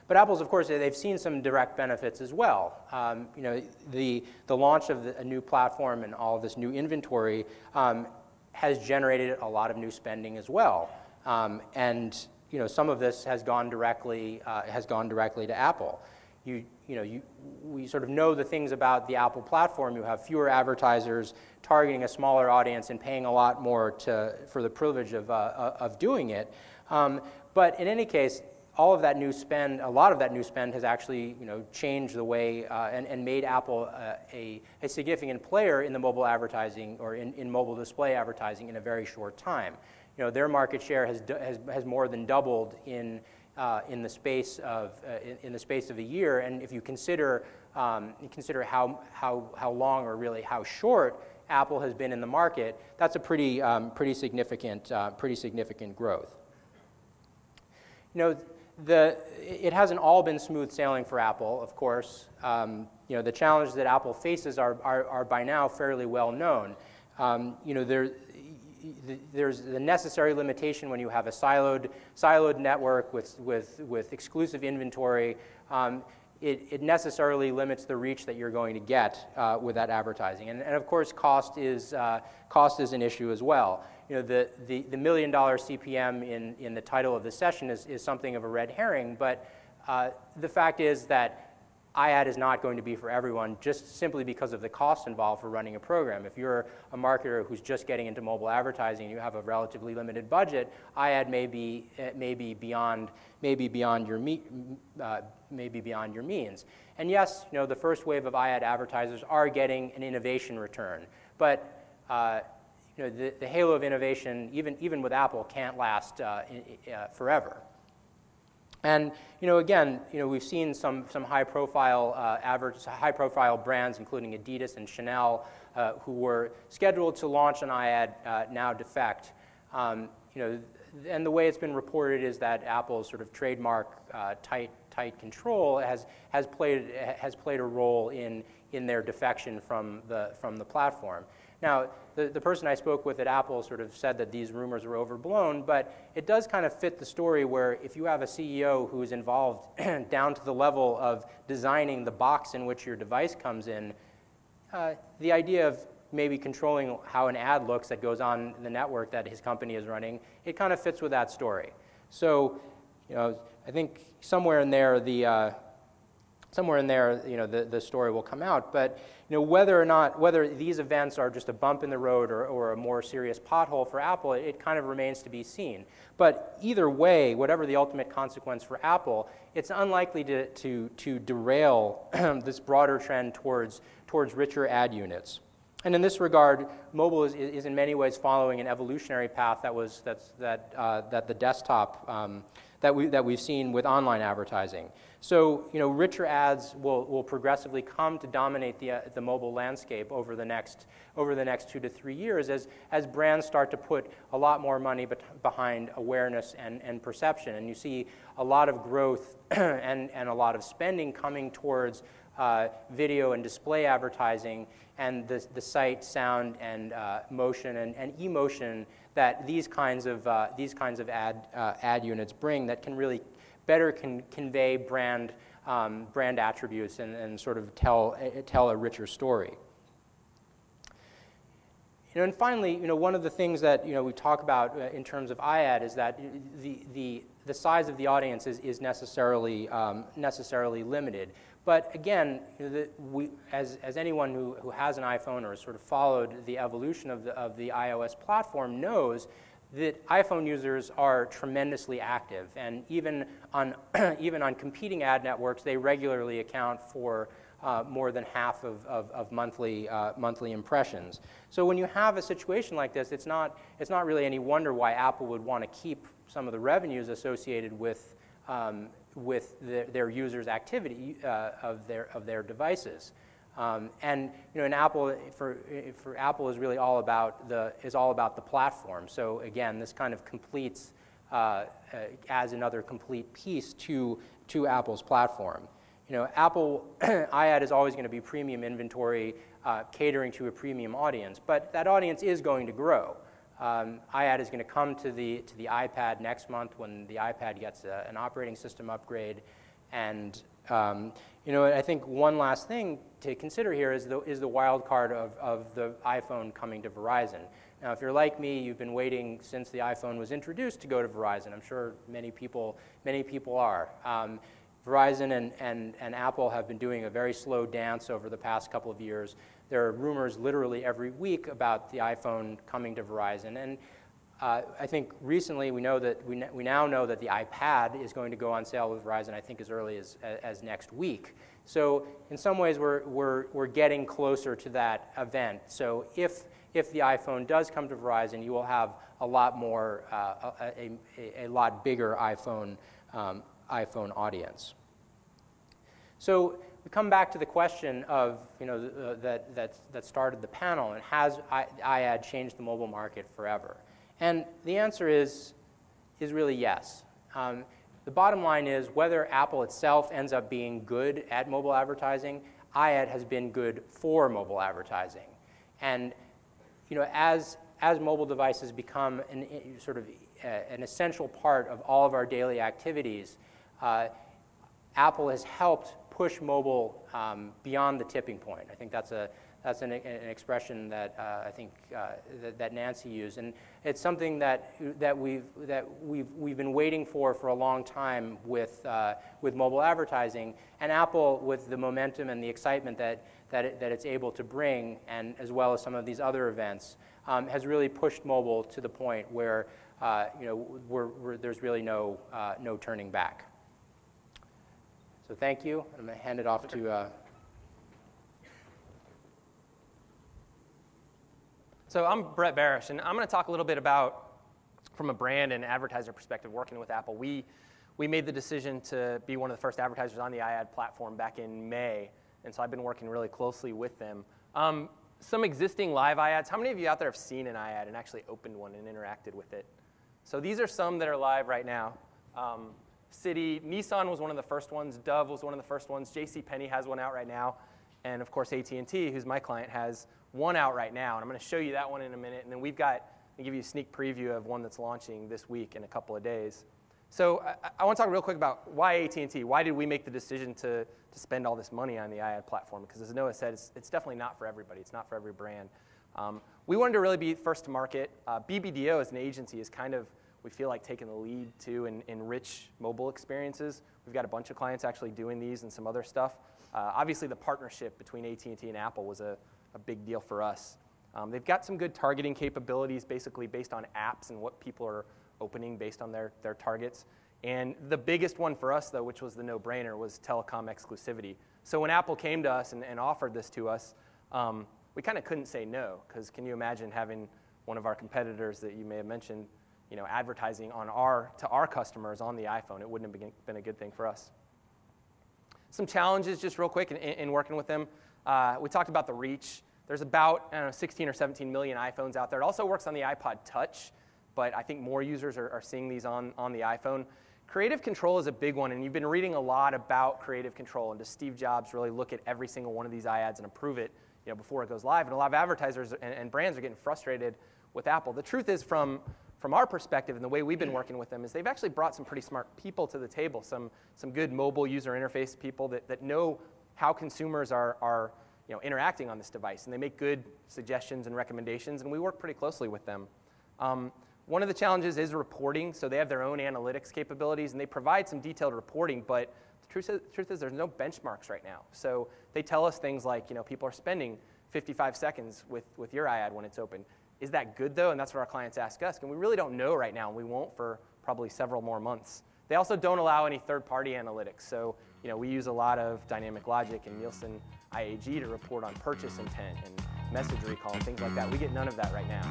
But Apple's, of course, they've seen some direct benefits as well. You know, the launch of a new platform and all of this new inventory has generated a lot of new spending as well. And you know, some of this has gone directly to Apple. We sort of know the things about the Apple platform. You have fewer advertisers targeting a smaller audience and paying a lot more for the privilege of doing it. But in any case, all of that new spend, a lot of that new spend has actually, you know, changed the way and made Apple a significant player in the mobile advertising or in mobile display advertising in a very short time. You know, their market share has more than doubled in the space of a year, and if you consider how long or really how short Apple has been in the market, that's a pretty significant growth. You know, it hasn't all been smooth sailing for Apple, of course. You know, the challenges that Apple faces are by now fairly well known. You know, there's the necessary limitation when you have a siloed network with exclusive inventory. It necessarily limits the reach that you're going to get with that advertising, and of course cost is an issue as well. You know, the $1 million CPM in the title of the session is something of a red herring, but the fact is that iAd is not going to be for everyone just simply because of the cost involved for running a program. If you're a marketer who's just getting into mobile advertising and you have a relatively limited budget, iAd may be beyond your means. And yes, you know, the first wave of iAd advertisers are getting an innovation return, but you know, the halo of innovation, even with Apple, can't last forever. And you know, again, you know, we've seen some high-profile brands, including Adidas and Chanel, who were scheduled to launch an iAd now defect. You know, and the way it's been reported is that Apple's sort of trademark tight control has played a role in their defection from the platform. Now, the person I spoke with at Apple sort of said that these rumors were overblown, but it does kind of fit the story where if you have a CEO who is involved down to the level of designing the box in which your device comes in, the idea of maybe controlling how an ad looks that goes on the network that his company is running, it kind of fits with that story. So, you know, I think somewhere in there, the story will come out. But you know, whether these events are just a bump in the road or a more serious pothole for Apple, it kind of remains to be seen. But either way, whatever the ultimate consequence for Apple, it's unlikely to derail this broader trend towards richer ad units. And in this regard, mobile is in many ways following an evolutionary path that the desktop that we've seen with online advertising. So, you know, richer ads will progressively come to dominate the mobile landscape over the next 2 to 3 years as brands start to put a lot more money behind awareness and perception. And you see a lot of growth and a lot of spending coming towards video and display advertising and the sight, sound, and motion and emotion that these kinds of ad units bring that can really better convey brand attributes and sort of tell a richer story. You know, and finally, you know, one of the things that, you know, we talk about in terms of iAd is that the size of the audience is necessarily limited. But again, you know, as anyone who has an iPhone or has sort of followed the evolution of the iOS platform knows that iPhone users are tremendously active, and even on competing ad networks, they regularly account for more than half of monthly impressions. So when you have a situation like this, it's not really any wonder why Apple would want to keep some of the revenues associated with their users' activity of their devices. And you know, in Apple, for Apple is really all about the platform. So again, this kind of completes as another complete piece to Apple's platform. You know, Apple iAd is always going to be premium inventory, catering to a premium audience, but that audience is going to grow. iAd is going to come to the iPad next month when the iPad gets an operating system upgrade. And I think one last thing to consider here is the wild card of the iPhone coming to Verizon. Now, if you're like me, you've been waiting since the iPhone was introduced to go to Verizon. I'm sure many people are. Verizon and Apple have been doing a very slow dance over the past couple of years. There are rumors literally every week about the iPhone coming to Verizon. And I think recently we now know that the iPad is going to go on sale with Verizon, I think, as early as next week. So in some ways, we're getting closer to that event. So if the iPhone does come to Verizon, you will have a lot more, a lot bigger iPhone audience. So we come back to the question of, that started the panel, and has iAd changed the mobile market forever? And the answer is really yes. The bottom line is, whether Apple itself ends up being good at mobile advertising, iAd has been good for mobile advertising. And as mobile devices become an essential part of all of our daily activities, Apple has helped push mobile beyond the tipping point. I think that's an expression that I think that Nancy used, and it's something that we've been waiting for a long time with mobile advertising, and Apple, with the momentum and the excitement that it's able to bring, and as well as some of these other events, has really pushed mobile to the point where there's really no turning back. So thank you. I'm going to hand it off to. So I'm Brett Barish, and I'm going to talk a little bit about, from a brand and advertiser perspective, working with Apple. We made the decision to be one of the first advertisers on the iAd platform back in May, and so I've been working really closely with them. Some existing live iAds. How many of you out there have seen an iAd and actually opened one and interacted with it? So these are some that are live right now. Citi, Nissan was one of the first ones. Dove was one of the first ones. JCPenney has one out right now. And of course, AT&T, who's my client, has one out right now. And I'm going to show you that one in a minute. And then we've got, I'll give you a sneak preview of one that's launching this week in a couple of days. So I want to talk real quick about why AT&T. Why did we make the decision to spend all this money on the iAd platform? Because as Noah said, it's definitely not for everybody. It's not for every brand. We wanted to really be first to market. BBDO as an agency is kind of, we feel like, taking the lead too in enrich mobile experiences. We've got a bunch of clients actually doing these and some other stuff. Obviously, the partnership between AT&T and Apple was a big deal for us. They've got some good targeting capabilities, basically based on apps and what people are opening based on their targets. And the biggest one for us, though, which was the no-brainer, was telecom exclusivity. So when Apple came to us and offered this to us, we kind of couldn't say no, because can you imagine having one of our competitors that you may have mentioned, advertising to our customers on the iPhone? It wouldn't have been a good thing for us. Some challenges, just real quick, in working with them. We talked about the reach. There's about 16 or 17 million iPhones out there. It also works on the iPod Touch, but I think more users are seeing these on the iPhone. Creative control is a big one, and you've been reading a lot about creative control, and does Steve Jobs really look at every single one of these iAds and approve it before it goes live? And a lot of advertisers and brands are getting frustrated with Apple. The truth is, from our perspective and the way we've been working with them, is they've actually brought some pretty smart people to the table, some good mobile user interface people that know how consumers are interacting on this device, and they make good suggestions and recommendations, and we work pretty closely with them. One of the challenges is reporting, so they have their own analytics capabilities, and they provide some detailed reporting, but the truth is there's no benchmarks right now. So they tell us things like, people are spending 55 seconds with your iAd when it's open. Is that good, though? And that's what our clients ask us, and we really don't know right now, and we won't for probably several more months. They also don't allow any third-party analytics, so we use a lot of dynamic logic and Nielsen IAG to report on purchase intent and message recall and things like that. We get none of that right now.